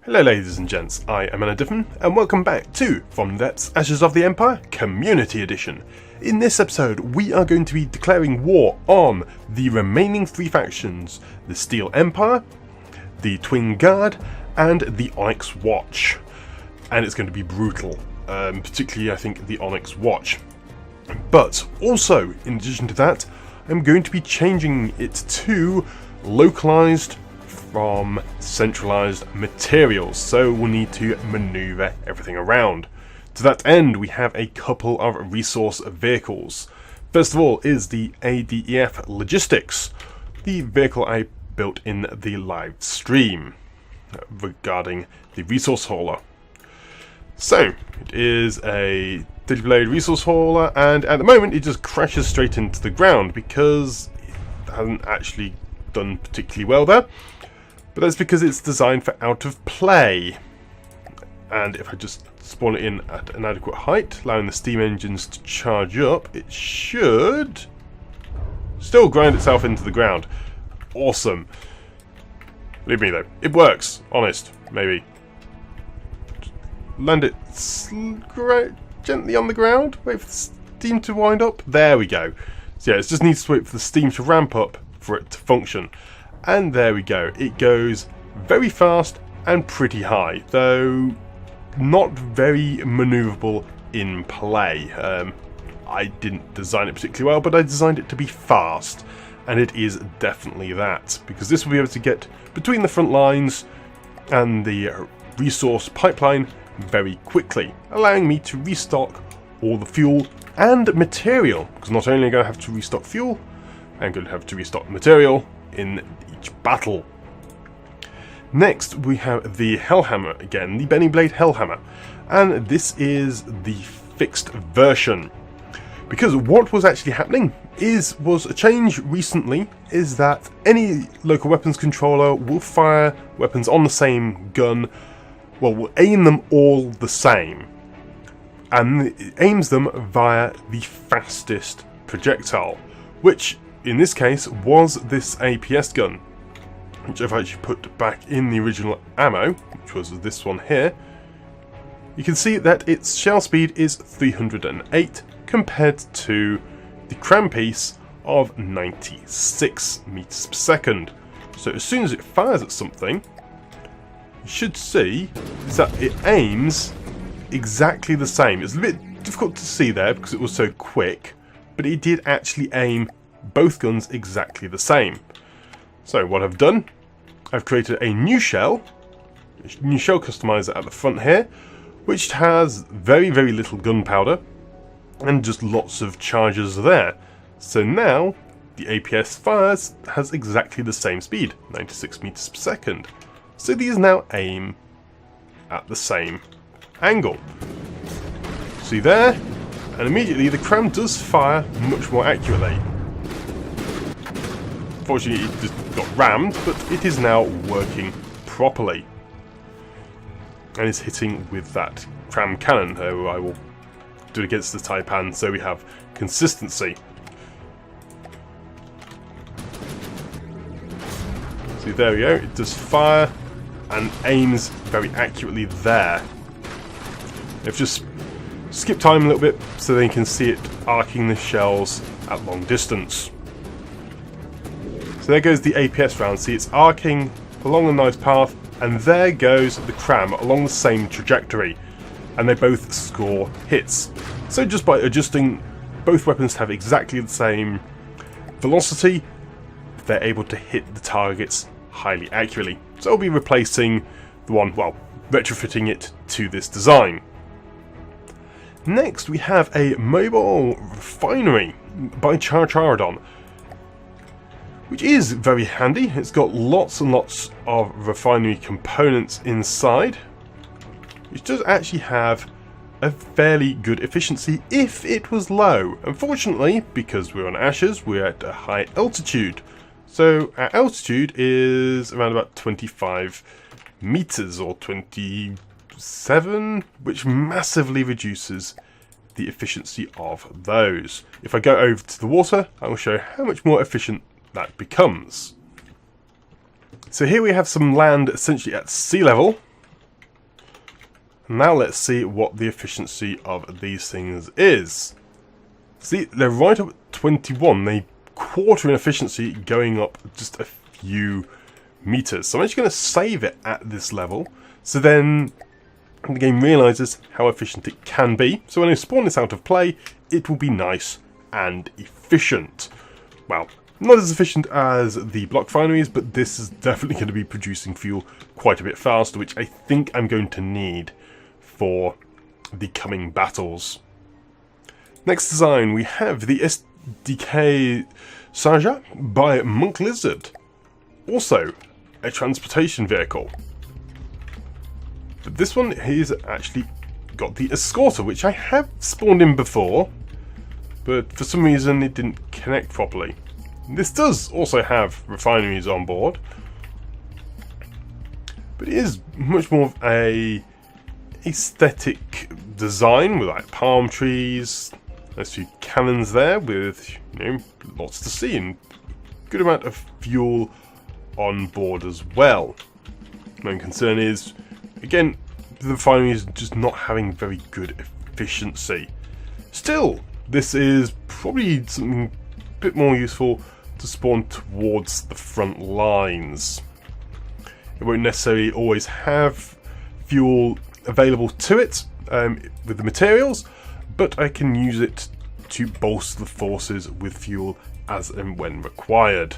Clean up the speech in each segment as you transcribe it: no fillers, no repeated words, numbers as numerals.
Hello ladies and gents, I am Anna Diffin, and welcome back to From the Depths, Ashes of the Empire Community Edition. In this episode, we are going to be declaring war on the remaining three factions, the Steel Empire, the Twin Guard, and the Onyx Watch. And it's going to be brutal, particularly I think the Onyx Watch. But also, in addition to that, I'm going to be changing it to localized from centralized materials, so we'll need to maneuver everything around. To that end, we have a couple of resource vehicles. First of all is the ADEF Logistics, the vehicle I built in the live stream regarding the resource hauler. So, it is a 30-blade resource hauler, and at the moment it just crashes straight into the ground because it hasn't actually done particularly well there. But that's because it's designed for out of play. And if I just spawn it in at an adequate height, allowing the steam engines to charge up, it should still grind itself into the ground. Awesome. Believe me though, it works. Honest, maybe. Just land it gently on the ground, wait for the steam to wind up. There we go. So yeah, it just needs to wait for the steam to ramp up for it to function. And there we go, it goes very fast and pretty high, though not very manoeuvrable in play. I didn't design it particularly well, but I designed it to be fast, and it is definitely that, because this will be able to get between the front lines and the resource pipeline very quickly, allowing me to restock all the fuel and material, because not only am I going to have to restock fuel, I'm going to have to restock material in each battle. Next we have the Hellhammer again, the Benny Blade Hellhammer, and this is the fixed version. Because what was actually happening was a change recently, is that any local weapons controller will fire weapons on the same gun, well, will aim them all the same, and it aims them via the fastest projectile, which in this case was this APS gun, which I've actually put back in the original ammo, which was this one here. You can see that its shell speed is 308 compared to the cram piece of 96 meters per second. So as soon as it fires at something, you should see is that it aims exactly the same. It's a bit difficult to see there because it was so quick, but it did actually aim both guns exactly the same. So what I've done, I've created a new shell customizer at the front here, which has very little gunpowder and just lots of charges there. So now the APS fires has exactly the same speed, 96 meters per second. So these now aim at the same angle. See there? And immediately the cram does fire much more accurately. Unfortunately, it just got rammed, but it is now working properly. And is hitting with that cram cannon, so I will do it against the Taipan so we have consistency. See, there we go, it does fire and aims very accurately there. I've just skipped time a little bit so they can see it arcing the shells at long distance. So there goes the APS round, see it's arcing along a nice path, and there goes the cram along the same trajectory, and they both score hits. So just by adjusting both weapons to have exactly the same velocity, they're able to hit the targets highly accurately. So I'll be replacing the one, well, retrofitting it to this design. Next we have a mobile refinery by Charadon, which is very handy. It's got lots and lots of refinery components inside, which does actually have a fairly good efficiency if it was low. Unfortunately, because we're on Ashes, we're at a high altitude. So our altitude is around about 25 meters or 27, which massively reduces the efficiency of those. If I go over to the water, I will show how much more efficient that becomes. So here we have some land essentially at sea level, Now let's see what the efficiency of these things is. See, they're right up at 21. They quarter in efficiency, going up just a few meters. So I'm actually going to save it at this level, so then the game realizes how efficient it can be. So when I spawn this out of play, it will be nice and efficient. Well, not as efficient as the block refineries, but this is definitely going to be producing fuel quite a bit faster, which I think I'm going to need for the coming battles. Next design, we have the SDK Saja by Monk Lizard. Also, a transportation vehicle. But this one has actually got the escorter, which I have spawned in before, but for some reason it didn't connect properly. This does also have refineries on board, but it is much more of a aesthetic design with like palm trees. There's two cannons there with, you know, lots to see and good amount of fuel on board as well. My own concern is, again, the refinery is just not having very good efficiency. Still, this is probably something a bit more useful to spawn towards the front lines. It won't necessarily always have fuel available to it with the materials, but I can use it to bolster the forces with fuel as and when required.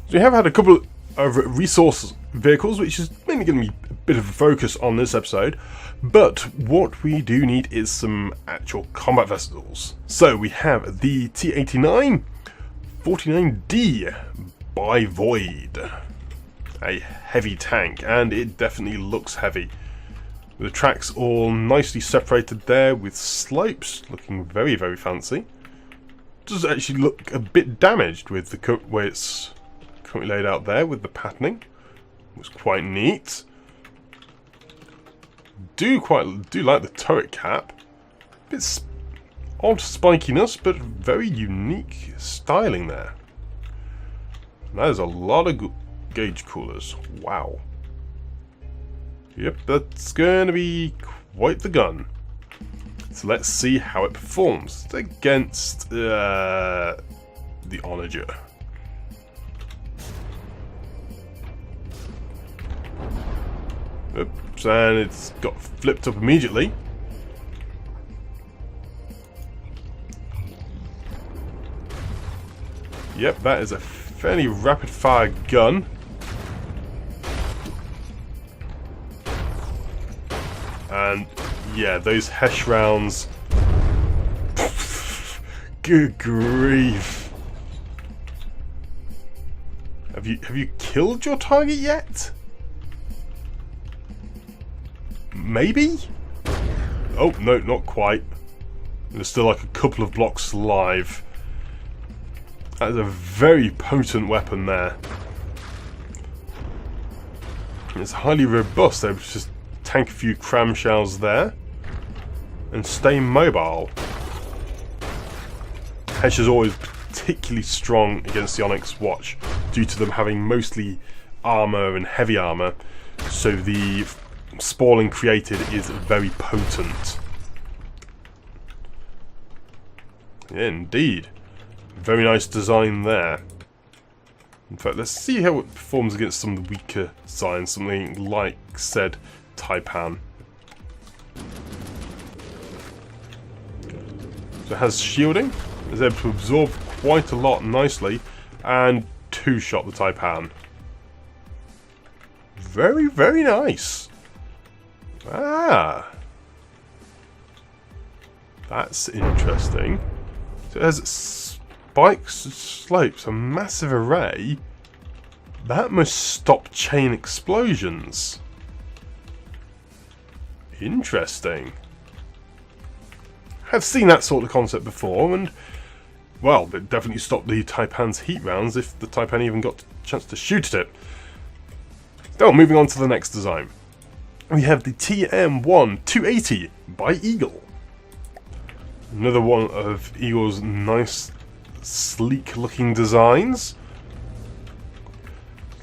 So we have had a couple of resource vehicles, which is mainly going to be a bit of a focus on this episode, but what we do need is some actual combat vessels. So we have the T-89 49D by Void, a heavy tank, and it definitely looks heavy. The tracks all nicely separated there with slopes, looking very, very fancy. Does actually look a bit damaged with the way it's currently laid out there with the patterning. Looks quite neat. Do like the turret cap. Bit odd spikiness, but very unique styling there. That is a lot of gauge coolers. Wow. Yep, that's going to be quite the gun. So let's see how it performs against the Onager. Oops, and it's got flipped up immediately. Yep, that is a fairly rapid fire gun. And yeah, those Hesh rounds. Good grief. Have you killed your target yet? Maybe? Oh, no, not quite. There's still like a couple of blocks alive. That is a very potent weapon there. It's highly robust. They just tank a few cram shells there and stay mobile. Hesh is always particularly strong against the Onyx Watch due to them having mostly armor and heavy armor, so the spalling created is very potent. Yeah, indeed. Very nice design there. In fact, let's see how it performs against some of the weaker designs, something like said Taipan. So it has shielding, is able to absorb quite a lot nicely, and two-shot the Taipan. Very, very nice. Ah, that's interesting. So it has spikes, slopes, a massive array. That must stop chain explosions. Interesting. I've seen that sort of concept before, and well, it definitely stopped the Taipan's heat rounds if the Taipan even got a chance to shoot at it. So, moving on to the next design. We have the TM1280 by Eagle. Another one of Eagle's nice, sleek looking designs.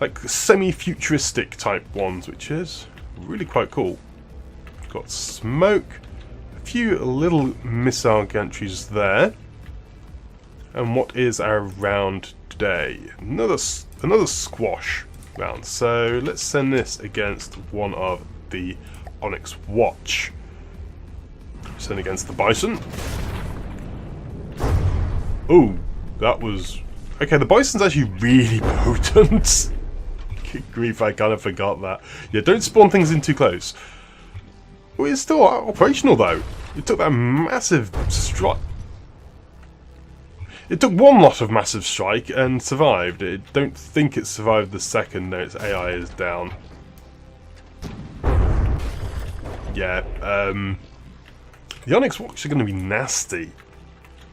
Like semi-futuristic type ones, which is really quite cool. Got smoke. A few little missile gantries there. And what is our round today? Another squash round. So let's send this against one of the Onyx Watch. Send against the Bison. Oh, that was... Okay, the Bison's actually really potent. Good grief, I kind of forgot that. Yeah, don't spawn things in too close. Oh, it's still operational though. It took that massive strike. It took one lot of massive strike and survived. I don't think it survived the second. No, its AI is down. Yeah, the Onyx Watch are going to be nasty,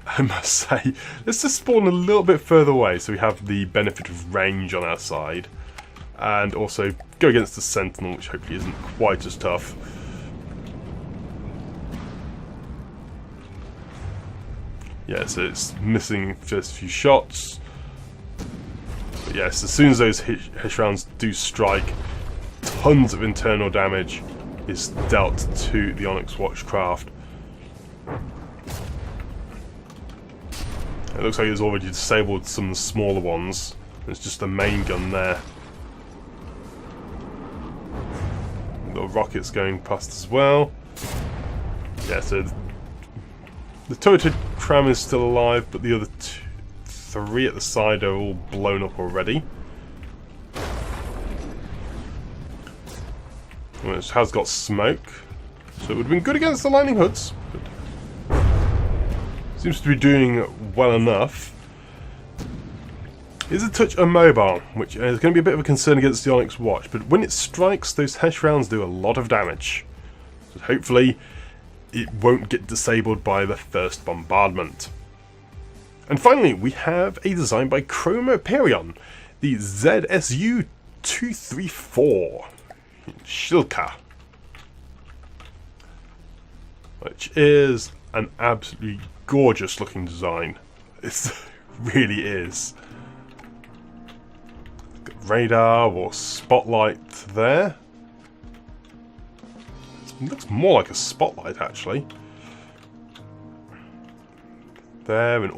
I must say. Let's just spawn a little bit further away so we have the benefit of range on our side. And also go against the Sentinel, which hopefully isn't quite as tough. Yeah, so it's missing first few shots. But yes, as soon as those Hesh rounds do strike, tons of internal damage is dealt to the Onyx Watchcraft. It looks like it's already disabled some of the smaller ones. There's just the main gun there. Little rockets going past as well. Yeah, so the turreted Cram is still alive, but the other three at the side are all blown up already. Well, it has got smoke, so it would have been good against the Lightning Hoods. But seems to be doing well enough. It is a touch immobile, which is going to be a bit of a concern against the Onyx Watch, but when it strikes, those Hesh rounds do a lot of damage. So hopefully it won't get disabled by the first bombardment. And finally, we have a design by Chromoperion, the ZSU234 Shilka, which is an absolutely gorgeous looking design. It really is. Got radar or spotlight there. It looks more like a spotlight actually. There, and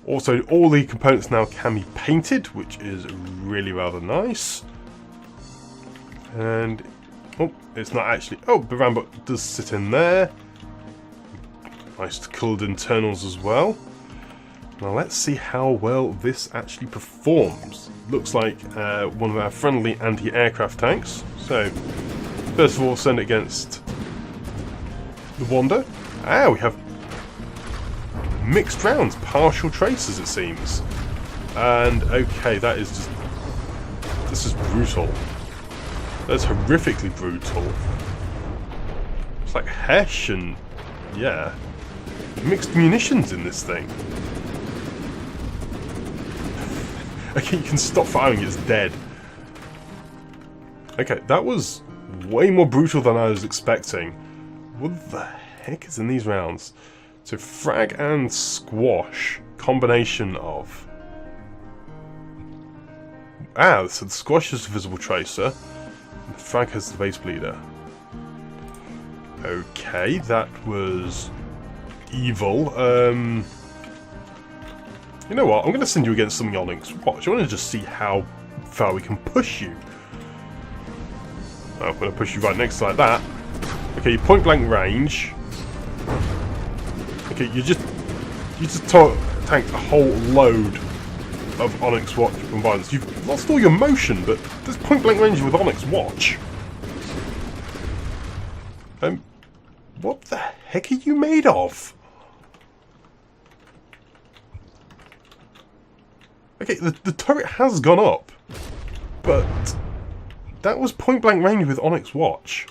also all the components now can be painted, which is really rather nice. And oh, it's not actually. Oh, the Rambo does sit in there. Nice coloured internals as well. Now let's see how well this actually performs. Looks like one of our friendly anti-aircraft tanks. So first of all, send it against the Wanda. Ah, we have mixed rounds, partial traces it seems. And okay, that is just... this is brutal. That's horrifically brutal. It's like Hesh and... yeah. Mixed munitions in this thing. Okay, you can stop firing, it's dead. Okay, that was way more brutal than I was expecting. What the heck is in these rounds? So frag and squash, combination of... ah, so the squash is the visible tracer, and frag has the base bleeder. Okay, that was evil. You know what, I'm going to send you against some Onyx Watch. I want to just see how far we can push you. I'm going to push you right next to like that. Okay, point blank range. Okay, you just tanked a whole load of Onyx Watch bombardments. You've lost all your motion, but there's point blank range with Onyx Watch. What the heck are you made of? Okay, the turret has gone up, but that was point blank range with Onyx Watch.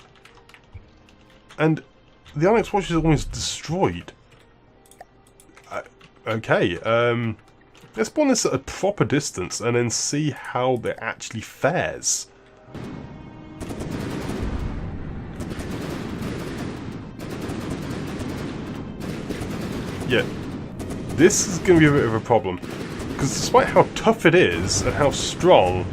And the Onyx Watch is almost destroyed. Okay, let's spawn this at a proper distance and then see how it actually fares. Yeah, this is going to be a bit of a problem. Because despite how tough it is and how strong,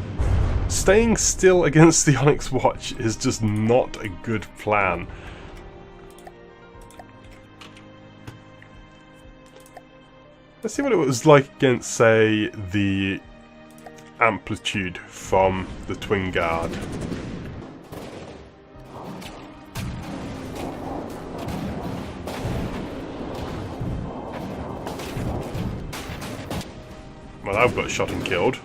staying still against the Onyx Watch is just not a good plan. Let's see what it was like against, say, the amplitude from the Twin Guard. Well, I've got shot and killed.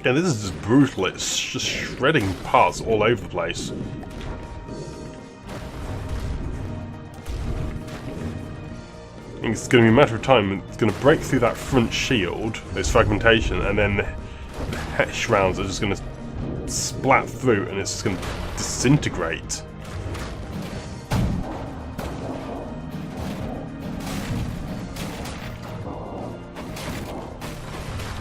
Yeah, this is just brutal. It's just shredding parts all over the place. I think it's going to be a matter of time. It's going to break through that front shield, this fragmentation, and then the Hesh rounds are just going to splat through, and it's just going to disintegrate.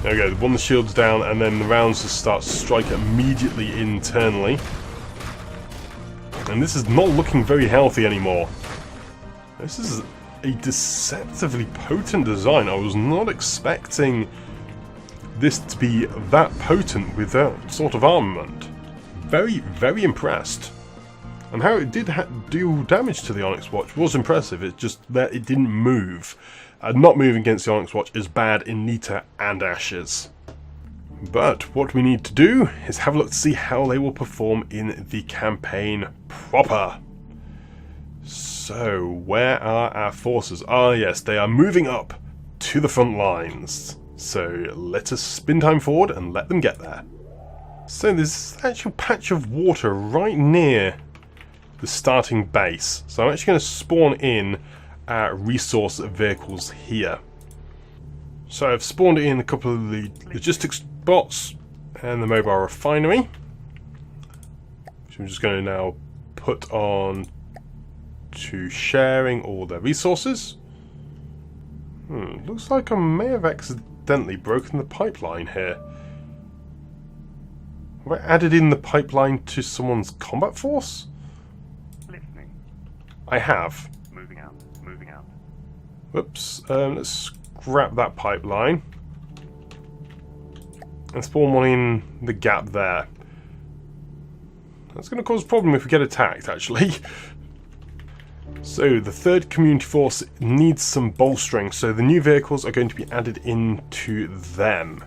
There we go, one of the shields down, and then the rounds just start to strike immediately internally. And this is not looking very healthy anymore. This is a deceptively potent design. I was not expecting this to be that potent with that sort of armament. Very, very impressed. And how it did do damage to the Onyx Watch was impressive. It's just that it didn't move. Not moving against the Onyx Watch is bad in Nita and Ashes. But what we need to do is have a look to see how they will perform in the campaign proper. So, where are our forces? Ah yes, they are moving up to the front lines. So let us spin time forward and let them get there. So there's this actual patch of water right near the starting base. So I'm actually going to spawn in our resource vehicles here. So I've spawned in a couple of the logistics bots and the mobile refinery. So I'm just going to now put on to sharing all their resources. Looks like I may have accidentally broken the pipeline here. Have I added in the pipeline to someone's combat force? Listening. I have. Moving out. Moving out. Whoops. Let's scrap that pipeline. And spawn one in the gap there. That's going to cause a problem if we get attacked, actually. So, the third community force needs some bolstering, so the new vehicles are going to be added into them.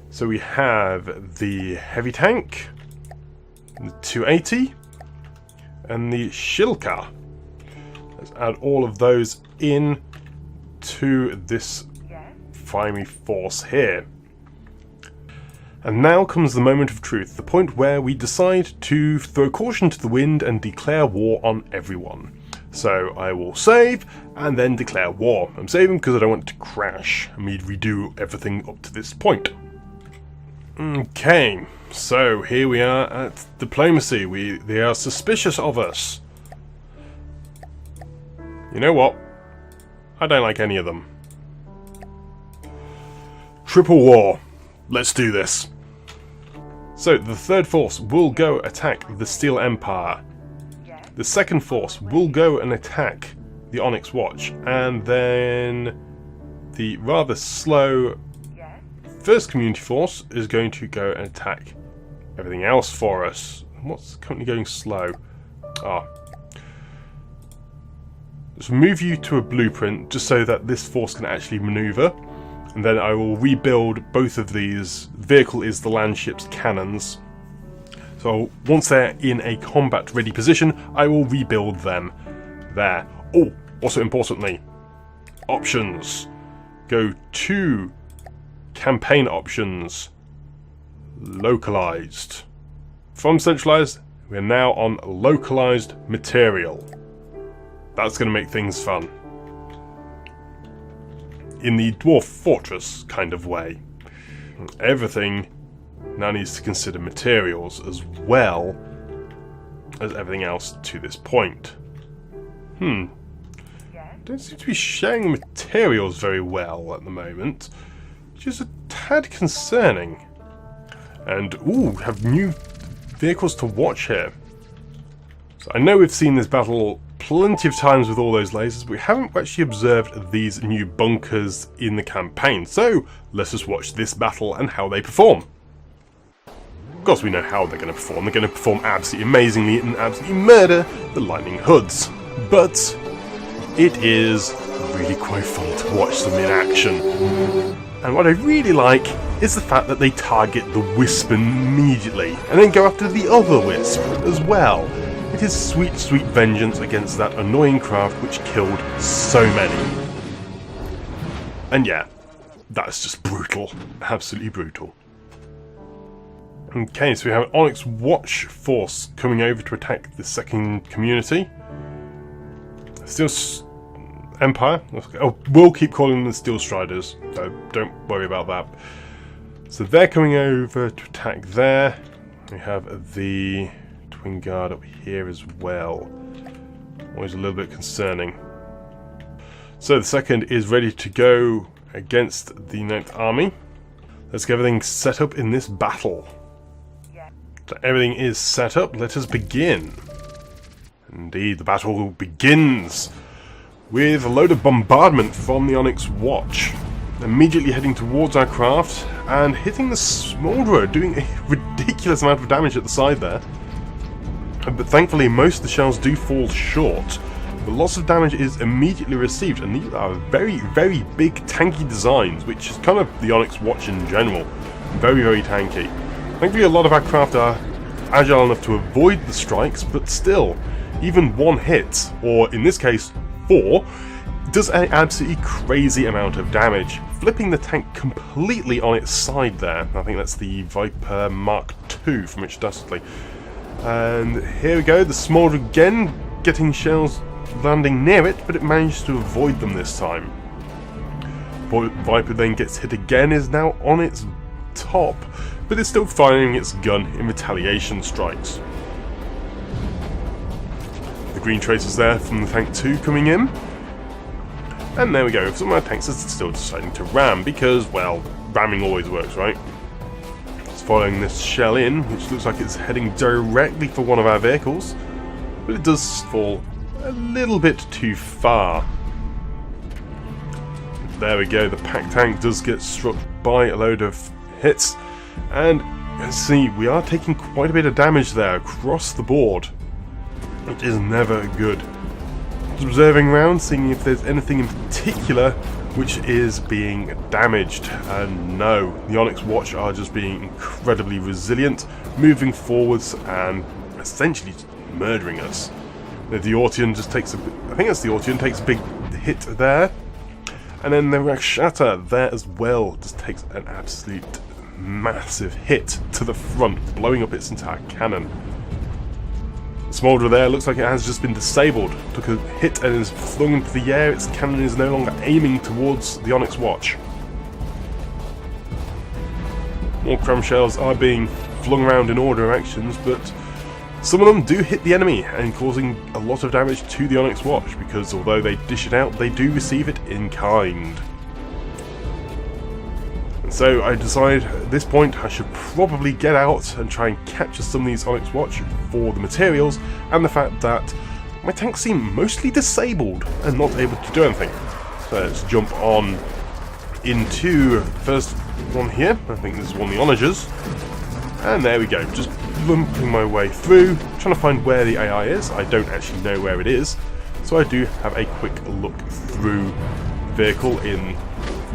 So we have the heavy tank, the 280, and the Shilka. Let's add all of those in to this primary force here. And now comes the moment of truth, the point where we decide to throw caution to the wind and declare war on everyone. So I will save and then declare war. I'm saving because I don't want it to crash and me redo everything up to this point. Okay, so here we are at diplomacy. They are suspicious of us. You know what? I don't like any of them. Triple war. Let's do this. So, the third force will go attack the Steel Empire. The second force will go and attack the Onyx Watch. And then the rather slow first community force is going to go and attack everything else for us. What's currently going slow? Let's move you to a blueprint just so that this force can actually maneuver. And then I will rebuild both of these. Vehicle is the land ship's cannons. So once they're in a combat ready position, I will rebuild them there. Oh, also importantly, options. Go to campaign options, localized. From centralized, we're now on localized material. That's going to make things fun. In the Dwarf Fortress kind of way. Everything now needs to consider materials as well as everything else to this point. Don't seem to be sharing materials very well at the moment, which is a tad concerning. And, have new vehicles to watch here. So I know we've seen this battle plenty of times with all those lasers, but we haven't actually observed these new bunkers in the campaign. So let's just watch this battle and how they perform. Of course we know how they're going to perform. They're going to perform absolutely amazingly and absolutely murder the Lightning Hoods. But it is really quite fun to watch them in action. And what I really like is the fact that they target the Wisp immediately, and then go after the other Wisp as well. It is sweet, sweet vengeance against that annoying craft which killed so many. And yeah, that's just brutal. Absolutely brutal. Okay, so we have an Onyx Watch force coming over to attack the second community. Steel Empire. Oh, we'll keep calling them the Steel Striders, so don't worry about that. So they're coming over to attack there. We have the Twin Guard up here as well. Always a little bit concerning. So the second is ready to go against the 9th Army. Let's get everything set up in this battle. So everything is set up, let us begin. Indeed, the battle begins with a load of bombardment from the Onyx Watch. Immediately heading towards our craft and hitting the Smolderer, doing a ridiculous amount of damage at the side there. But thankfully most of the shells do fall short. But lots of damage is immediately received, and these are very, very big tanky designs, which is kind of the Onyx Watch in general. Very, very tanky. Thankfully a lot of our craft are agile enough to avoid the strikes, but still, even one hit, or in this case 4, does an absolutely crazy amount of damage, flipping the tank completely on its side there. I think that's the Viper Mark II from Rich Dastardly. And here we go, the Smolder again getting shells landing near it, but it managed to avoid them this time. Viper then gets hit again, is now on its top, but it's still firing its gun in retaliation strikes. The green tracers there from the tank 2 coming in. And there we go, some of our tanks are still deciding to ram, because, well, ramming always works, right? It's following this shell in, which looks like it's heading directly for one of our vehicles, but it does fall a little bit too far. There we go, the pack tank does get struck by a load of hits, and let's see, we are taking quite a bit of damage there across the board, which is never good. Just observing around, seeing if there's anything in particular which is being damaged, and no, the Onyx Watch are just being incredibly resilient, moving forwards and essentially just murdering us. The Ortian just takes a, I think that's the Ortian, takes a big hit there. And then the Rakshata there as well just takes an absolute massive hit to the front, blowing up its entire cannon. The Smolderer there looks like it has just been disabled, took a hit and is flung into the air. Its cannon is no longer aiming towards the Onyx Watch. More cram shells are being flung around in all directions, but some of them do hit the enemy and causing a lot of damage to the Onyx Watch, because although they dish it out, they do receive it in kind. And so I decided at this point I should probably get out and try and capture some of these Onyx Watch for the materials, and the fact that my tanks seem mostly disabled and not able to do anything. So let's jump on into the first one here. I think this is one of the onagers. And there we go, just lumping my way through, trying to find where the AI is. I don't actually know where it is, so I do have a quick look through the vehicle in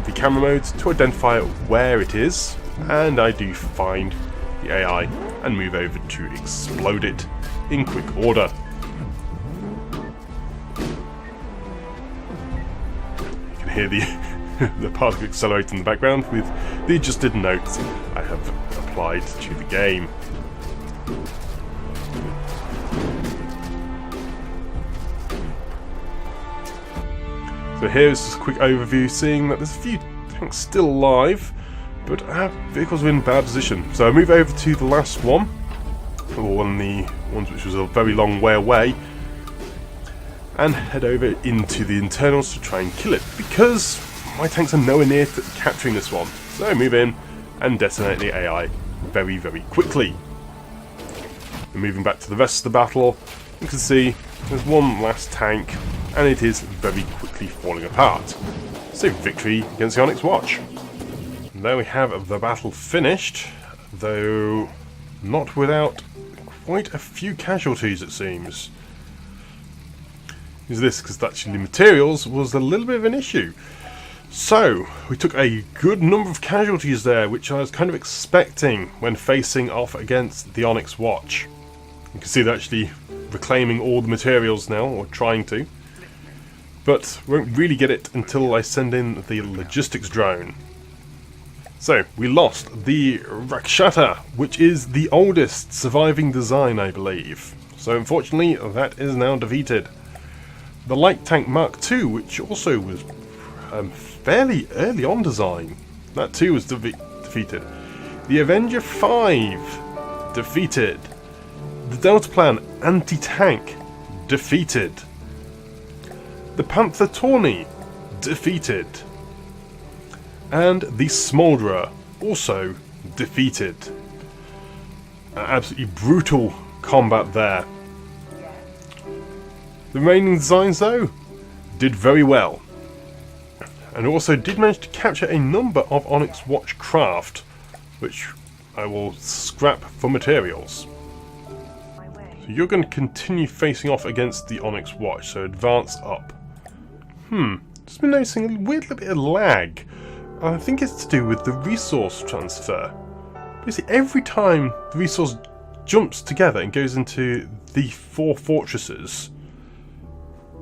the camera mode to identify where it is, and I do find the AI and move over to explode it in quick order. You can hear the particle accelerator in the background with the adjusted notes I have applied to the game. So here's just a quick overview, seeing that there's a few tanks still alive, but our vehicles are in bad position. So I move over to the last one, or one of the ones which was a very long way away, and head over into the internals to try and kill it, because my tanks are nowhere near capturing this one. So I move in and detonate the AI very, very quickly. And moving back to the rest of the battle, you can see there's one last tank, and it is very quickly falling apart. So victory against the Onyx Watch. And there we have the battle finished, though not without quite a few casualties, it seems. use this because actually the materials was a little bit of an issue. So, we took a good number of casualties there, which I was kind of expecting when facing off against the Onyx Watch. You can see they're actually reclaiming all the materials now, or trying to. But won't really get it until I send in the logistics drone. So, we lost the Rakshata, which is the oldest surviving design, I believe. So unfortunately, that is now defeated. The Light Tank Mark II, which also was fairly early on design, that too was defeated. The Avenger 5, defeated. The Delta Plan Anti-Tank, defeated. The Panther Tawny, defeated. And the Smolderer, also defeated. Absolutely brutal combat there. The remaining designs, though, did very well. And also did manage to capture a number of Onyx Watch craft, which I will scrap for materials. So you're going to continue facing off against the Onyx Watch, so advance up. Just been noticing a weird little bit of lag. I think it's to do with the resource transfer. Basically, every time the resource jumps together and goes into the 4 fortresses,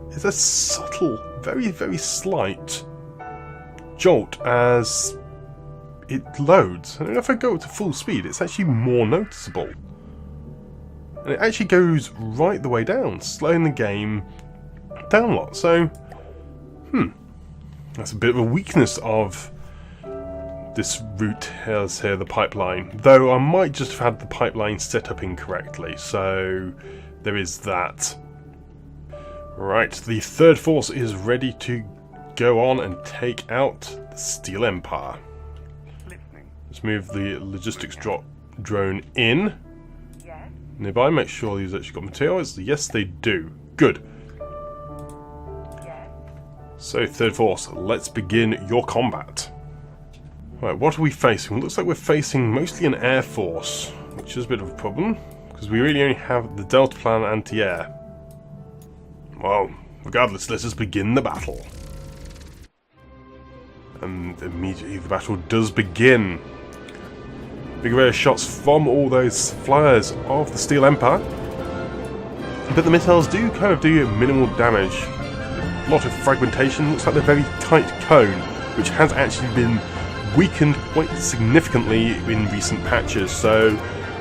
there's a subtle, very, very slight jolt as it loads. And if I go up to full speed, it's actually more noticeable. And it actually goes right the way down, slowing the game down a lot. So, that's a bit of a weakness of this route here, the pipeline. Though I might just have had the pipeline set up incorrectly, so there is that. Right, the third force is ready to go on and take out the Steel Empire. Let's move the logistics drone in. Nearby, make sure these actually got materials. Yes, they do. Good. So, third force, let's begin your combat. Right, what are we facing? Well, looks like we're facing mostly an air force, which is a bit of a problem, because we really only have the Delta Plan anti-air. Well, regardless, let us begin the battle. And immediately the battle does begin. Big array of shots from all those flyers of the Steel Empire. But the missiles do kind of do minimal damage. A lot of fragmentation. Looks like they're very tight cone, which has actually been weakened quite significantly in recent patches, so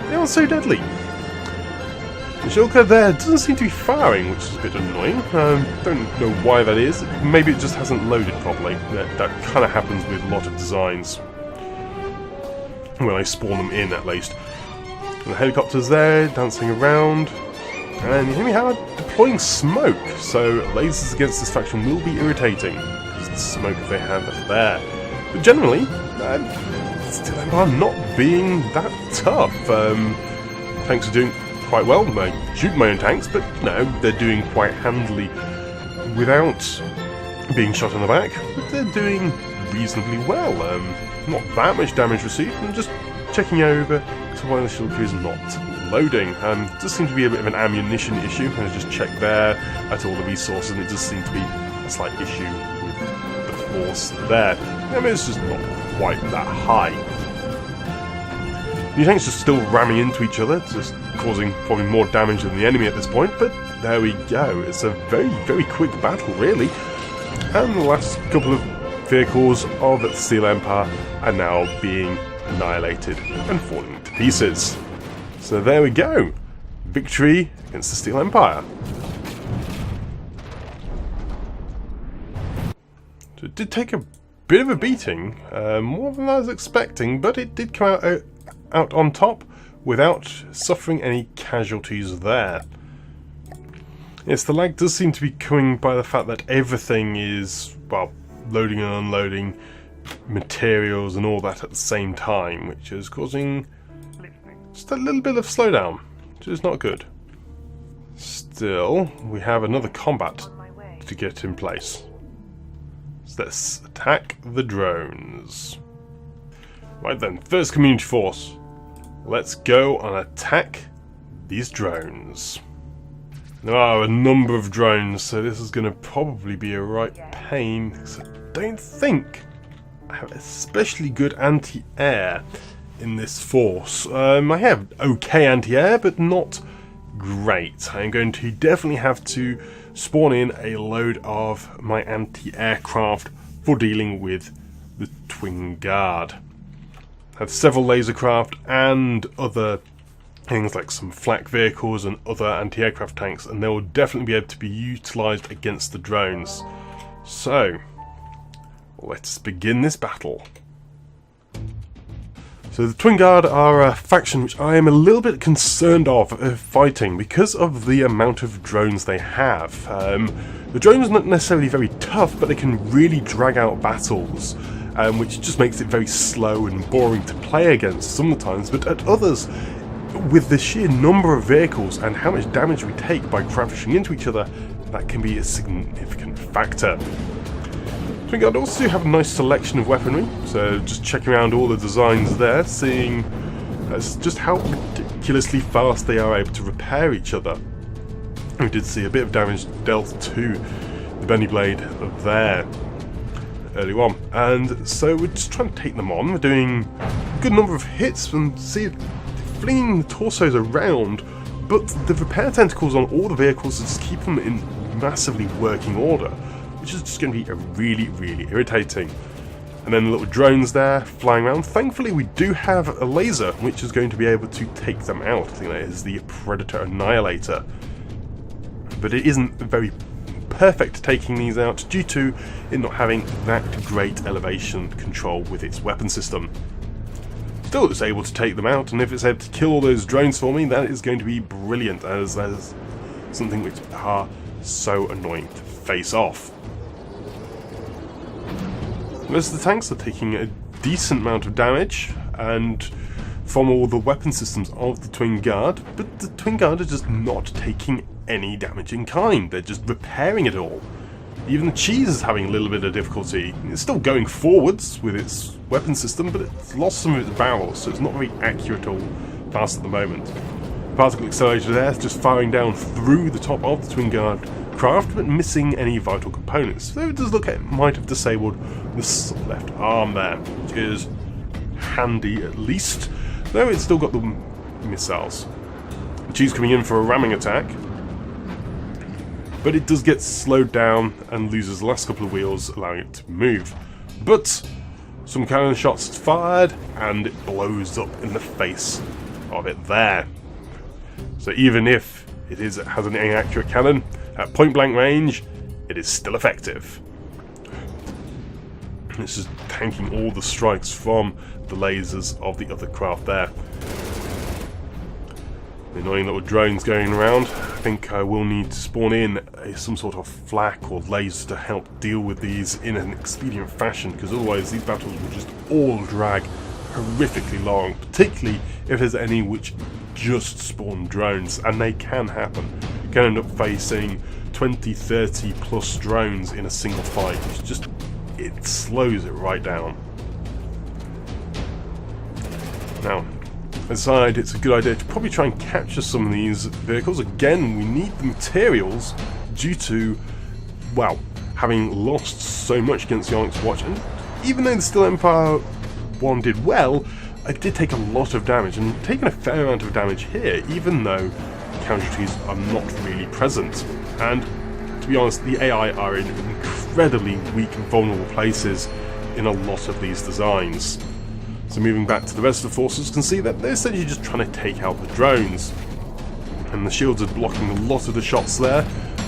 they aren't so deadly. The Shulker there doesn't seem to be firing, which is a bit annoying. Don't know why that is. Maybe it just hasn't loaded properly. That kind of happens with a lot of designs. When I spawn them in, at least. And the helicopter's there, dancing around. And you hear me how I'm deploying smoke, so lasers against this faction will be irritating, because the smoke they have there. But generally, Steel Empire not being that tough. Tanks are doing quite well. I shoot my own tanks, but no, they're doing quite handily without being shot in the back. But they're doing reasonably well. Not that much damage received. I'm just checking over to why the Shulker is not loading. Does seem to be a bit of an ammunition issue. I just checked there at all the resources, and it does seem to be a slight issue with the force there. I mean, it's just not quite that high. The tanks are still ramming into each other, just causing probably more damage than the enemy at this point, but there we go. It's a very, very quick battle, really. And the last couple of vehicles of the Steel Empire are now being annihilated and falling to pieces. So there we go. Victory against the Steel Empire. So it did take a bit of a beating, more than I was expecting, but it did come out on top without suffering any casualties there. Yes, the lag does seem to be coming by the fact that everything is, well, loading and unloading materials and all that at the same time, which is causing just a little bit of slowdown, which is not good. Still, we have another combat to get in place. So let's attack the drones. Right then, first community force. Let's go and attack these drones. There are a number of drones, so this is going to probably be a right pain, because I don't think I have especially good anti-air in this force. I have okay anti-air, but not great. I'm going to definitely have to spawn in a load of my anti-aircraft for dealing with the Twin Guard. I have several laser craft and other things like some flak vehicles and other anti-aircraft tanks, and they will definitely be able to be utilised against the drones. So, let's begin this battle. So the Twin Guard are a faction which I am a little bit concerned of fighting because of the amount of drones they have. The drones are not necessarily very tough, but they can really drag out battles, which just makes it very slow and boring to play against sometimes, but at others, with the sheer number of vehicles and how much damage we take by crashing into each other, that can be a significant factor. Twin Guard also have a nice selection of weaponry, so just checking around all the designs there, seeing just how ridiculously fast they are able to repair each other. We did see a bit of damage dealt to the Bendy Blade there early on, and so we're just trying to take them on. We're doing a good number of hits and flinging the torsos around, but the repair tentacles on all the vehicles just keep them in massively working order, which is just going to be really, really irritating. And then the little drones there flying around. Thankfully we do have a laser which is going to be able to take them out. I think that is the Predator Annihilator. But it isn't very perfect taking these out due to it not having that great elevation control with its weapon system. Still, it's able to take them out, and if it's able to kill all those drones for me, that is going to be brilliant, as that is something which are so annoying to face off. Most of the tanks are taking a decent amount of damage, and from all the weapon systems of the Twin Guard, but the Twin Guard are just not taking any damage in kind. They're just repairing it all. Even the Cheese is having a little bit of difficulty. It's still going forwards with its weapon system, but it's lost some of its barrels, so it's not very accurate or fast at the moment. Particle accelerator there is just firing down through the top of the Twin Guard craft, but missing any vital components. So it does look like it might have disabled this left arm there, which is handy at least, though it's still got the missiles. The Cheese coming in for a ramming attack, but it does get slowed down and loses the last couple of wheels, allowing it to move. But some cannon shots fired, and it blows up in the face of it there. So even if it has an inaccurate cannon, at point blank range, it is still effective. It's just tanking all the strikes from the lasers of the other craft there. The annoying little drones going around. I think I will need to spawn in some sort of flak or laser to help deal with these in an expedient fashion, because otherwise these battles will just all drag horrifically long, particularly if there's any which just spawn drones, and they can happen. You can end up facing 20, 30 plus drones in a single fight, which it slows it right down. Now, aside, it's a good idea to probably try and capture some of these vehicles. Again, we need the materials due to, well, having lost so much against the Onyx Watch, and even though the Steel Empire 1 did well, it did take a lot of damage, and taking a fair amount of damage here, even though casualties are not really present. And to be honest, the AI are in incredibly weak and vulnerable places in a lot of these designs. So moving back to the rest of the forces, can see that they're essentially just trying to take out the drones. And the shields are blocking a lot of the shots there,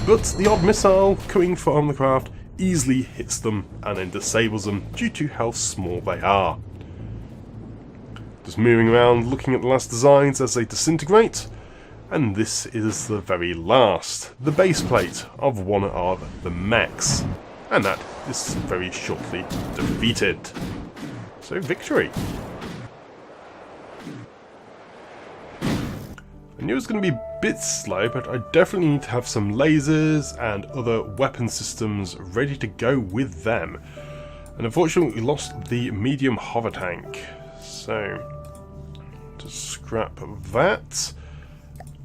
but the odd missile coming from the craft easily hits them and then disables them due to how small they are. Just moving around, looking at the last designs as they disintegrate, and this is the very last, the base plate of one of the mechs, and that is very shortly defeated. So victory! I knew it was going to be a bit slow, but I definitely need to have some lasers and other weapon systems ready to go with them. And unfortunately we lost the medium hover tank, so to scrap that,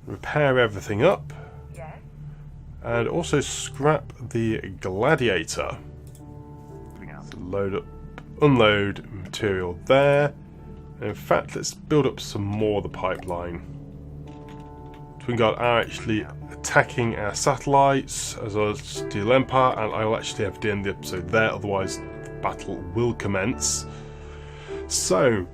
repair everything up, Yes. And also scrap the gladiator. Moving out. So load up, unload material there. And in fact, let's build up some more of the pipeline. Twin Guard are actually attacking our satellites as well as Steel Empire, and I will actually have to end the episode there, otherwise the battle will commence. So,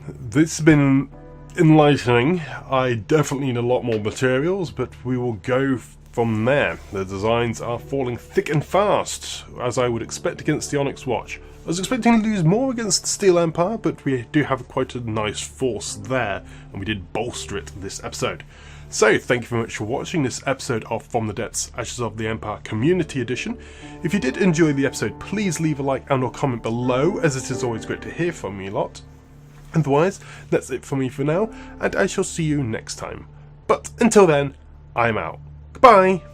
this has been enlightening. I definitely need a lot more materials, but we will go from there. The designs are falling thick and fast, as I would expect against the Onyx Watch. I was expecting to lose more against the Steel Empire, but we do have quite a nice force there, and we did bolster it this episode. So, thank you very much for watching this episode of From the Depths, Ashes of the Empire Community Edition. If you did enjoy the episode, please leave a like and or comment below, as it is always great to hear from you lot. Otherwise, that's it for me for now, and I shall see you next time. But until then, I'm out. Goodbye!